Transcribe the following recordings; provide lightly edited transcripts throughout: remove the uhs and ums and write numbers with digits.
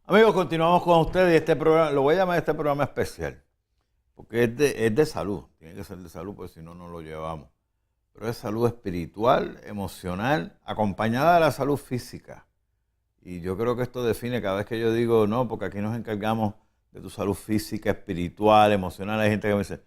Amigos, continuamos con ustedes y este programa, lo voy a llamar este programa especial, porque es de salud, tiene que ser de salud, porque si no, no lo llevamos. Pero es salud espiritual, emocional, acompañada de la salud física. Y yo creo que esto define cada vez que yo digo, no, porque aquí nos encargamos de tu salud física, espiritual, emocional. Hay gente que me dice,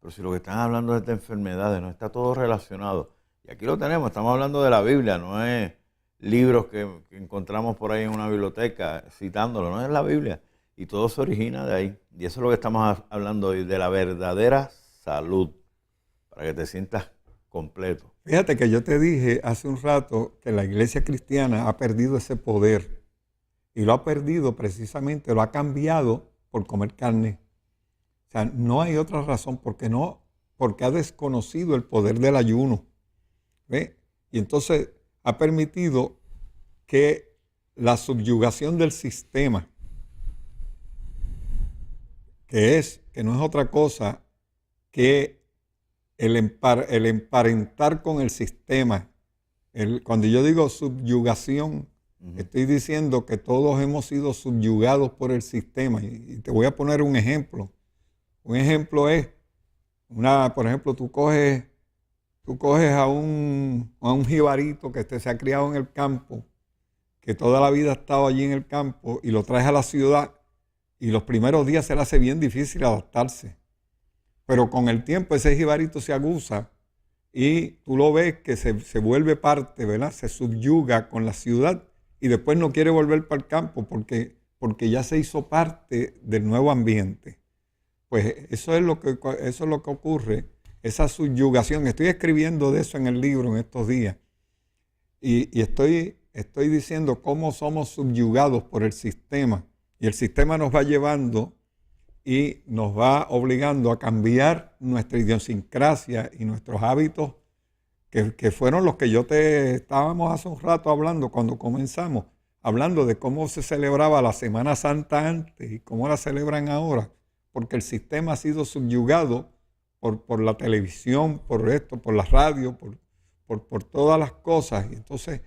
pero si lo que están hablando es de enfermedades, no está todo relacionado. Y aquí lo tenemos, estamos hablando de la Biblia, no es libros que encontramos por ahí en una biblioteca citándolo, no es la Biblia. Y todo se origina de ahí. Y eso es lo que estamos hablando hoy, de la verdadera salud, para que te sientas completo. Fíjate que yo te dije hace un rato que la iglesia cristiana ha perdido ese poder y lo ha perdido precisamente, lo ha cambiado por comer carne. O sea, no hay otra razón porque ha desconocido el poder del ayuno. ¿Ve? Y entonces ha permitido que la subyugación del sistema, que no es otra cosa que el emparentar con el sistema. Cuando yo digo subyugación, estoy diciendo que todos hemos sido subyugados por el sistema. Y te voy a poner un ejemplo. Un ejemplo es, por ejemplo, tú coges a un jibarito que se ha criado en el campo, que toda la vida ha estado allí en el campo, y lo traes a la ciudad, y los primeros días se le hace bien difícil adaptarse. Pero con el tiempo ese jibarito se aguza y tú lo ves que se vuelve parte, ¿verdad? Se subyuga con la ciudad y después no quiere volver para el campo porque ya se hizo parte del nuevo ambiente. Pues eso es lo que ocurre, esa subyugación. Estoy escribiendo de eso en el libro en estos días y estoy diciendo cómo somos subyugados por el sistema y el sistema nos va llevando y nos va obligando a cambiar nuestra idiosincrasia y nuestros hábitos que fueron los que estábamos hace un rato hablando cuando comenzamos, hablando de cómo se celebraba la Semana Santa antes y cómo la celebran ahora, porque el sistema ha sido subyugado por la televisión, por la radio, por todas las cosas, y entonces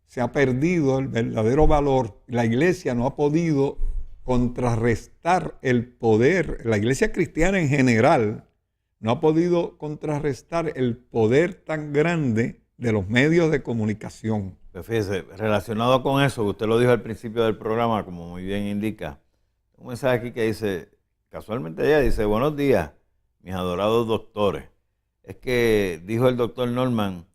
se ha perdido el verdadero valor. La iglesia no ha podido contrarrestar el poder, la iglesia cristiana en general no ha podido contrarrestar el poder tan grande de los medios de comunicación. Pues fíjese, relacionado con eso, que usted lo dijo al principio del programa, como muy bien indica, un mensaje aquí que dice, casualmente ella dice, buenos días, mis adorados doctores. Es que dijo el doctor Norman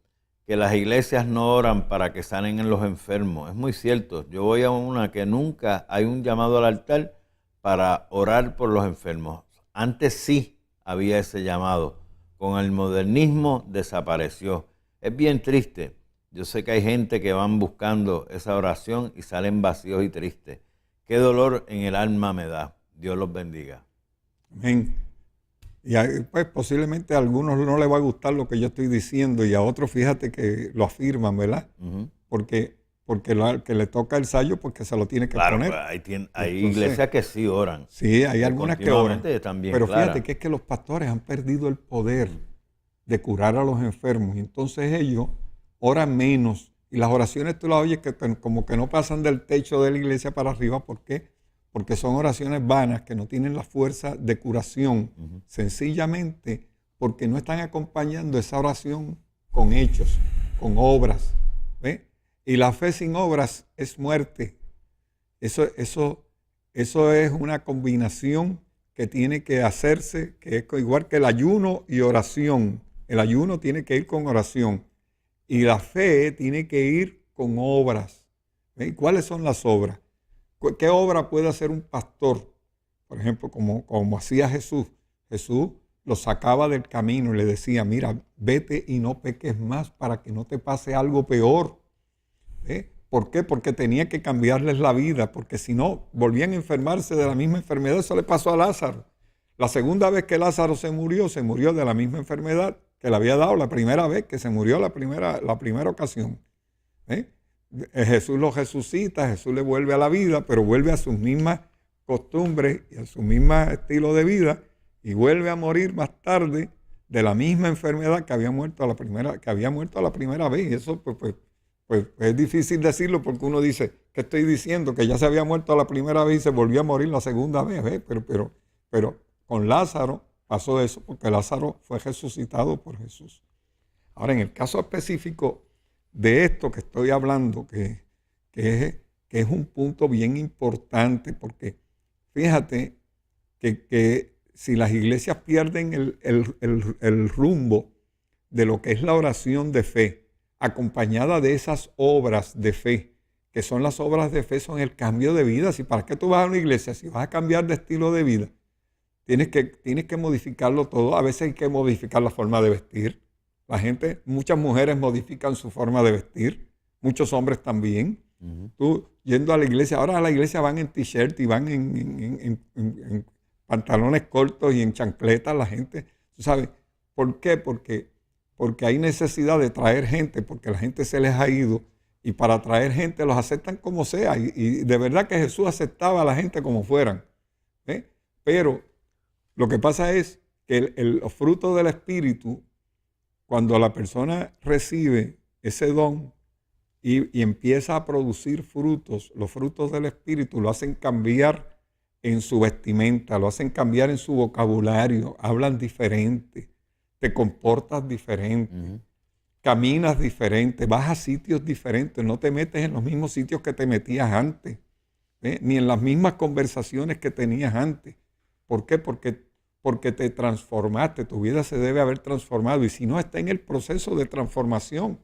que las iglesias no oran para que sanen en los enfermos. Es muy cierto. Yo voy a una que nunca hay un llamado al altar para orar por los enfermos. Antes sí había ese llamado. Con el modernismo desapareció. Es bien triste. Yo sé que hay gente que van buscando esa oración y salen vacíos y tristes. Qué dolor en el alma me da. Dios los bendiga. Amén. Y pues posiblemente a algunos no les va a gustar lo que yo estoy diciendo y a otros fíjate que lo afirman, ¿verdad? Porque el que le toca el sayo porque se lo tiene que poner. Claro, hay iglesias que sí oran. Sí, hay algunas que oran. También, pero fíjate que es que los pastores han perdido el poder de curar a los enfermos. Y entonces ellos oran menos. Y las oraciones tú las oyes que como que no pasan del techo de la iglesia para arriba. ¿Por qué? Porque son oraciones vanas que no tienen la fuerza de curación, sencillamente porque no están acompañando esa oración con hechos, con obras. ¿Ve? Y la fe sin obras es muerte. Eso es una combinación que tiene que hacerse, que es igual que el ayuno y oración. El ayuno tiene que ir con oración y la fe tiene que ir con obras. ¿Ve? ¿Cuáles son las obras? ¿Qué obra puede hacer un pastor? Por ejemplo, como hacía Jesús. Jesús lo sacaba del camino y le decía, mira, vete y no peques más para que no te pase algo peor. ¿Por qué? Porque tenía que cambiarles la vida, porque si no, volvían a enfermarse de la misma enfermedad. Eso le pasó a Lázaro. La segunda vez que Lázaro se murió de la misma enfermedad que le había dado la primera vez, que se murió la primera ocasión. Jesús lo resucita, Jesús le vuelve a la vida, pero vuelve a sus mismas costumbres y a su mismo estilo de vida y vuelve a morir más tarde de la misma enfermedad que había muerto a la primera vez. Y eso pues pues es difícil decirlo porque uno dice, ¿qué estoy diciendo? Que ya se había muerto la primera vez y se volvió a morir la segunda vez. ¿Ves? Pero con Lázaro pasó eso porque Lázaro fue resucitado por Jesús. Ahora, en el caso específico de esto que estoy hablando, que es un punto bien importante, porque fíjate que si las iglesias pierden el rumbo de lo que es la oración de fe, acompañada de esas obras de fe, que son las obras de fe, son el cambio de vida. Si para qué tú vas a una iglesia, si vas a cambiar de estilo de vida, tienes que modificarlo todo. A veces hay que modificar la forma de vestir. Muchas mujeres modifican su forma de vestir, muchos hombres también. Tú yendo a la iglesia, ahora a la iglesia van en t-shirt y van en pantalones cortos y en chancletas la gente. ¿Tú sabes por qué? Porque hay necesidad de traer gente, porque la gente se les ha ido y para traer gente los aceptan como sea. Y de verdad que Jesús aceptaba a la gente como fueran. Pero lo que pasa es que los frutos del Espíritu, cuando la persona recibe ese don y empieza a producir frutos, los frutos del Espíritu lo hacen cambiar en su vestimenta, lo hacen cambiar en su vocabulario, hablan diferente, te comportas diferente, caminas diferente, vas a sitios diferentes, no te metes en los mismos sitios que te metías antes, ni en las mismas conversaciones que tenías antes. ¿Por qué? Porque te transformaste, tu vida se debe haber transformado y si no, está en el proceso de transformación.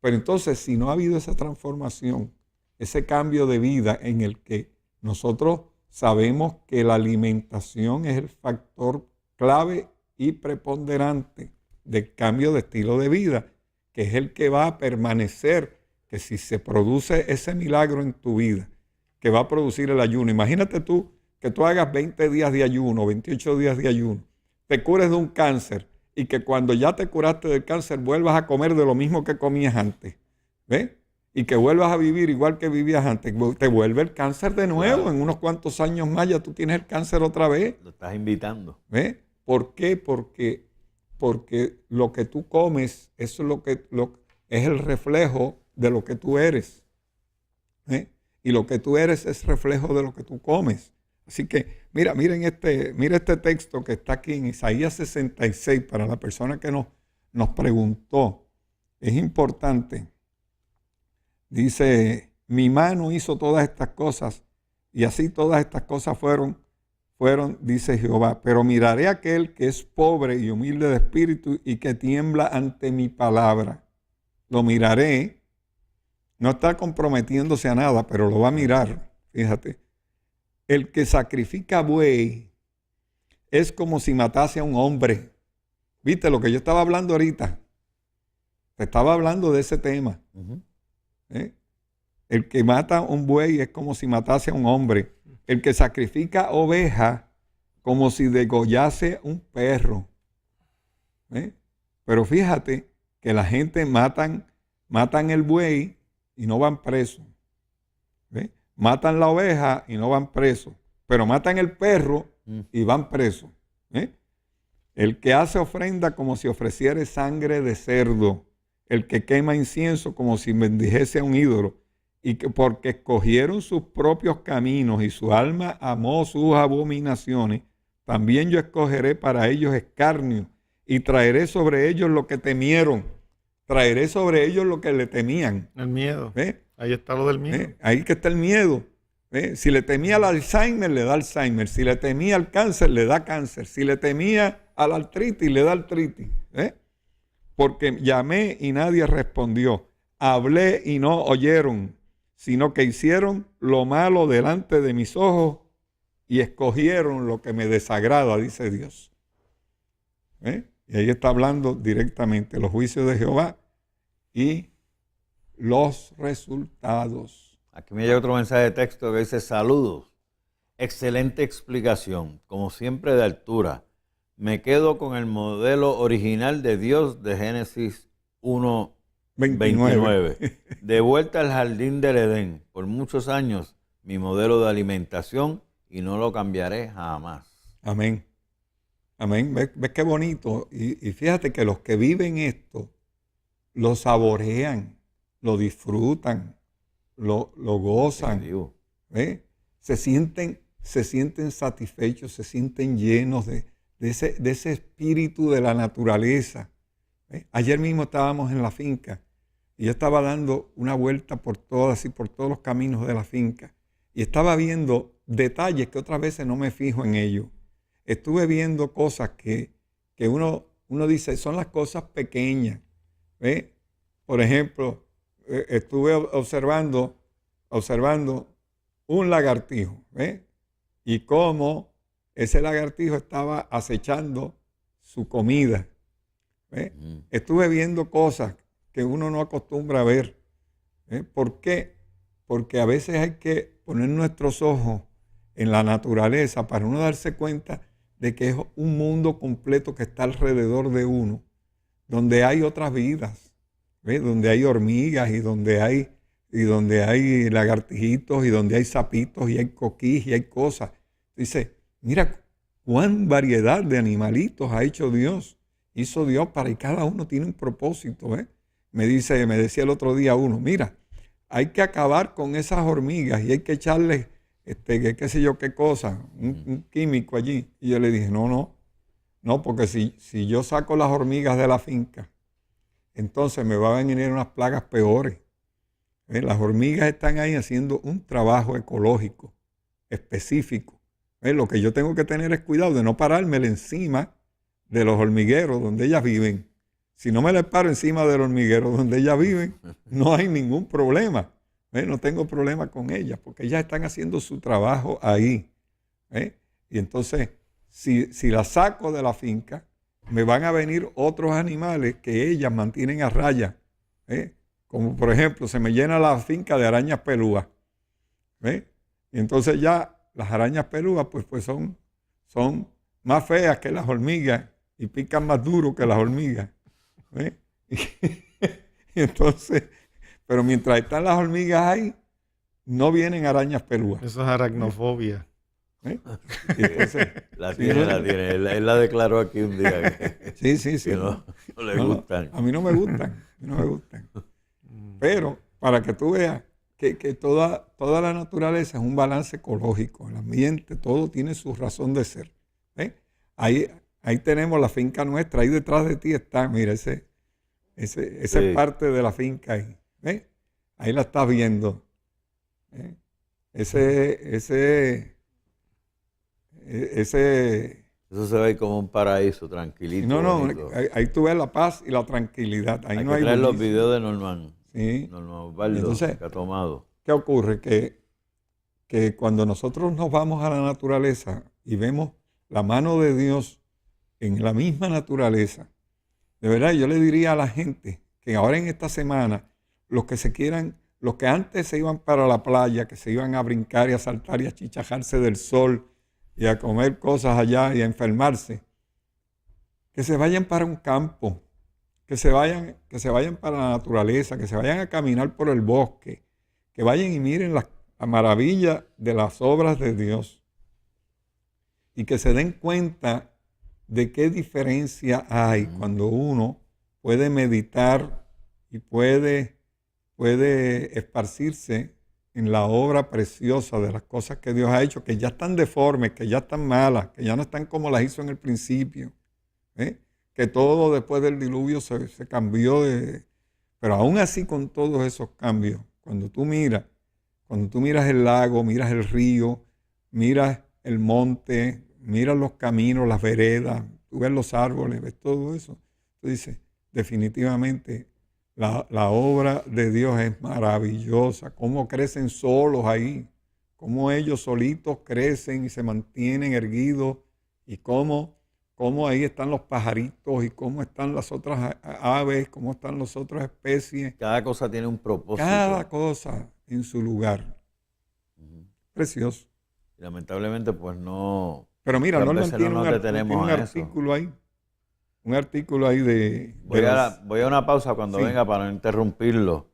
Pero entonces, si no ha habido esa transformación, ese cambio de vida en el que nosotros sabemos que la alimentación es el factor clave y preponderante del cambio de estilo de vida, que es el que va a permanecer, que si se produce ese milagro en tu vida, que va a producir el ayuno. Imagínate tú que tú hagas 20 días de ayuno, 28 días de ayuno, te cures de un cáncer y que cuando ya te curaste del cáncer vuelvas a comer de lo mismo que comías antes, ¿ves? Y que vuelvas a vivir igual que vivías antes, te vuelve el cáncer de nuevo. Claro. En unos cuantos años más ya tú tienes el cáncer otra vez. Lo estás invitando. ¿Ves? ¿Por qué? Porque lo que tú comes, eso es es el reflejo de lo que tú eres. Y lo que tú eres es reflejo de lo que tú comes. Así que mira este texto que está aquí en Isaías 66 para la persona que nos preguntó. Es importante. Dice, mi mano hizo todas estas cosas y así todas estas cosas fueron, dice Jehová. Pero miraré a aquel que es pobre y humilde de espíritu y que tiembla ante mi palabra. Lo miraré. No está comprometiéndose a nada, pero lo va a mirar. Fíjate. El que sacrifica buey es como si matase a un hombre. ¿Viste lo que yo estaba hablando ahorita? Te estaba hablando de ese tema. El que mata un buey es como si matase a un hombre. El que sacrifica oveja como si degollase un perro. Pero fíjate que la gente matan el buey y no van presos. Matan la oveja y no van presos, pero matan el perro y van presos. El que hace ofrenda como si ofreciera sangre de cerdo, el que quema incienso como si bendijese a un ídolo, y que porque escogieron sus propios caminos y su alma amó sus abominaciones, también yo escogeré para ellos escarnio y traeré sobre ellos lo que temieron. Traeré sobre ellos lo que le temían. El miedo. Ahí está lo del miedo. Ahí que está el miedo. Si le temía al Alzheimer, le da Alzheimer. Si le temía al cáncer, le da cáncer. Si le temía a la artritis, le da artritis. Porque llamé y nadie respondió. Hablé y no oyeron, sino que hicieron lo malo delante de mis ojos y escogieron lo que me desagrada, dice Dios. Y ahí está hablando directamente los juicios de Jehová y los resultados. Aquí me llega otro mensaje de texto que dice: saludos, excelente explicación, como siempre de altura. Me quedo con el modelo original de Dios de Génesis 1:29. De vuelta al jardín del Edén. Por muchos años, mi modelo de alimentación y no lo cambiaré jamás. Amén. Amén. ¿Ves qué bonito? Y fíjate que los que viven esto lo saborean. lo disfrutan, lo gozan, ¿ve? Se sienten satisfechos, se sienten llenos de ese espíritu de la naturaleza. ¿Ve? Ayer mismo estábamos en la finca y yo estaba dando una vuelta por todos los caminos de la finca y estaba viendo detalles que otras veces no me fijo en ellos. Estuve viendo cosas que uno dice, son las cosas pequeñas. ¿Ve? Por ejemplo, estuve observando un lagartijo, ¿ve? Y cómo ese lagartijo estaba acechando su comida. ¿Ve? Estuve viendo cosas que uno no acostumbra a ver. ¿Ve? ¿Por qué? Porque a veces hay que poner nuestros ojos en la naturaleza para uno darse cuenta de que es un mundo completo que está alrededor de uno, donde hay otras vidas, ¿ve? Donde hay hormigas y donde hay lagartijitos y donde hay sapitos y hay coquís y hay cosas. Dice, mira cuán variedad de animalitos ha hecho Dios. Hizo Dios y cada uno tiene un propósito. Me decía el otro día uno, mira, hay que acabar con esas hormigas y hay que echarles, qué sé yo qué cosa, un químico allí. Y yo le dije, no, porque si yo saco las hormigas de la finca, entonces me van a venir unas plagas peores. Las hormigas están ahí haciendo un trabajo ecológico específico. Lo que yo tengo que tener es cuidado de no parármele encima de los hormigueros donde ellas viven. Si no me les paro encima del hormiguero donde ellas viven, no hay ningún problema. No tengo problema con ellas porque ellas están haciendo su trabajo ahí. Y entonces, si las saco de la finca, me van a venir otros animales que ellas mantienen a raya. Como por ejemplo, se me llena la finca de arañas pelúas. Y entonces ya las arañas pelúas pues son más feas que las hormigas y pican más duro que las hormigas. Y entonces, pero mientras están las hormigas ahí, no vienen arañas pelúas. Eso es aracnofobia. Entonces, la tiene. Él la declaró aquí un día. Sí. Que no le gustan. A mí no me gustan. Pero para que tú veas que toda la naturaleza es un balance ecológico. El ambiente, todo tiene su razón de ser. Ahí tenemos la finca nuestra. Ahí detrás de ti está, mira, esa es parte de la finca ahí. Ahí la estás viendo. Eso se ve como un paraíso, tranquilito. No, ahí tú ves la paz y la tranquilidad. Ahí no hay traer los videos de Norman. Sí. Norman Osvaldo, entonces, que ha tomado. ¿Qué ocurre? Que cuando nosotros nos vamos a la naturaleza y vemos la mano de Dios en la misma naturaleza, de verdad yo le diría a la gente que ahora en esta semana, los que antes se iban para la playa, que se iban a brincar y a saltar y a chichajarse del sol y a comer cosas allá y a enfermarse, que se vayan para un campo, que se vayan para la naturaleza, que se vayan a caminar por el bosque, que vayan y miren la maravilla de las obras de Dios y que se den cuenta de qué diferencia hay cuando uno puede meditar y puede esparcirse en la obra preciosa de las cosas que Dios ha hecho, que ya están deformes, que ya están malas, que ya no están como las hizo en el principio. Que todo después del diluvio se cambió. Pero aún así, con todos esos cambios, cuando tú miras el lago, miras el río, miras el monte, miras los caminos, las veredas, tú ves los árboles, ves todo eso, tú dices, definitivamente la obra de Dios es maravillosa. Cómo crecen solos ahí, cómo ellos solitos crecen y se mantienen erguidos, y cómo ahí están los pajaritos y cómo están las otras aves, cómo están las otras especies. Cada cosa tiene un propósito. Cada cosa en su lugar. Precioso. Y lamentablemente, pues no. Pero mira, no tiene un artículo ahí de. Voy a una pausa cuando venga para no interrumpirlo.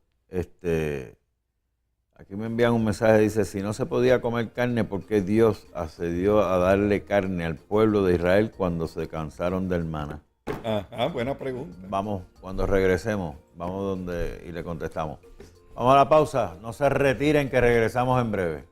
Aquí me envían un mensaje, dice, si no se podía comer carne, ¿por qué Dios accedió a darle carne al pueblo de Israel cuando se cansaron del maná? Ajá, buena pregunta. Vamos, cuando regresemos, vamos donde y le contestamos. Vamos a la pausa, no se retiren que regresamos en breve.